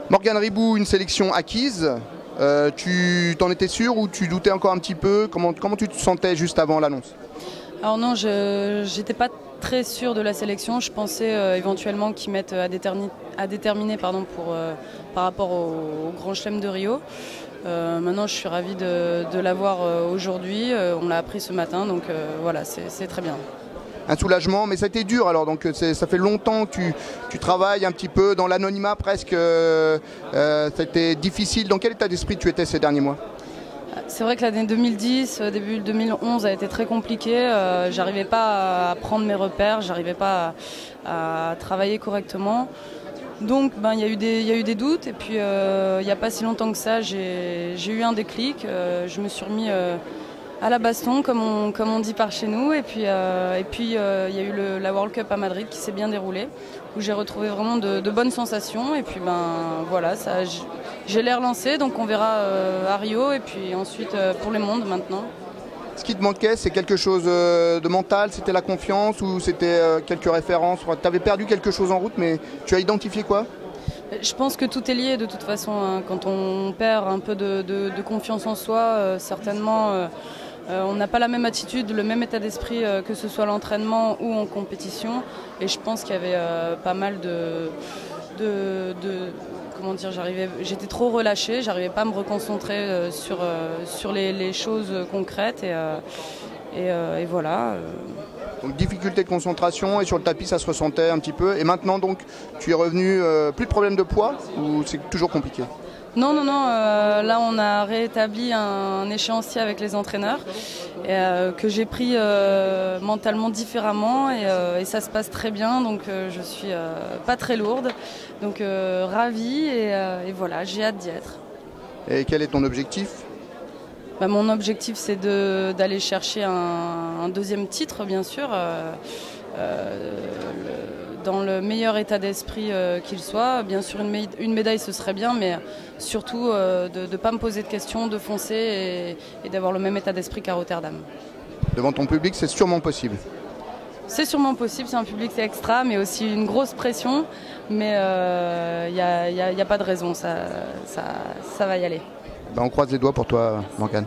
Morgane Ribou, une sélection acquise. Tu t'en étais sûr ou tu doutais encore un petit peu? Comment tu te sentais juste avant l'annonce? Alors non, je n'étais pas très sûre de la sélection. Je pensais éventuellement qu'ils mettent à déterminer par rapport au Grand Chelem de Rio. Maintenant, je suis ravie de l'avoir aujourd'hui. On l'a appris ce matin, donc voilà, c'est très bien. Un soulagement, mais ça a été dur alors, donc ça fait longtemps que tu travailles un petit peu dans l'anonymat presque, ça a été difficile. Dans quel état d'esprit tu étais ces derniers mois? C'est vrai que l'année 2010, début 2011 a été très compliqué, j'arrivais pas à prendre mes repères, j'arrivais pas à travailler correctement. Donc il y a eu des doutes et puis il n'y a pas si longtemps que ça, j'ai eu un déclic, je me suis remis à la baston, comme on dit par chez nous. Et puis il y a eu la World Cup à Madrid qui s'est bien déroulée, où j'ai retrouvé vraiment de bonnes sensations. Et puis voilà, j'ai l'air lancé, donc on verra à Rio et puis ensuite pour les mondes maintenant. Ce qui te manquait, c'est quelque chose de mental, c'était la confiance ou c'était quelques références? Tu avais perdu quelque chose en route, mais tu as identifié quoi? Je pense que tout est lié de toute façon, hein. Quand on perd un peu de confiance en soi, certainement on n'a pas la même attitude, le même état d'esprit, que ce soit l'entraînement ou en compétition. Et je pense qu'il y avait pas mal comment dire, j'étais trop relâchée, j'arrivais pas à me reconcentrer sur les choses concrètes et voilà. Donc difficulté de concentration et sur le tapis ça se ressentait un petit peu. Et maintenant donc tu es revenu, plus de problème de poids ou c'est toujours compliqué? Non, là on a rétabli un échéancier avec les entraîneurs que j'ai pris mentalement différemment et ça se passe très bien, donc je suis pas très lourde, donc ravie et voilà, j'ai hâte d'y être. Et quel est ton objectif? Mon objectif c'est d'aller chercher un deuxième titre bien sûr. Dans le meilleur état d'esprit qu'il soit. Bien sûr, une médaille, ce serait bien, mais surtout de ne pas me poser de questions, de foncer et d'avoir le même état d'esprit qu'à Rotterdam. Devant ton public, c'est sûrement possible? C'est sûrement possible, c'est un public extra, mais aussi une grosse pression. Mais il n'y a pas de raison, ça va y aller. On croise les doigts pour toi, Morgane.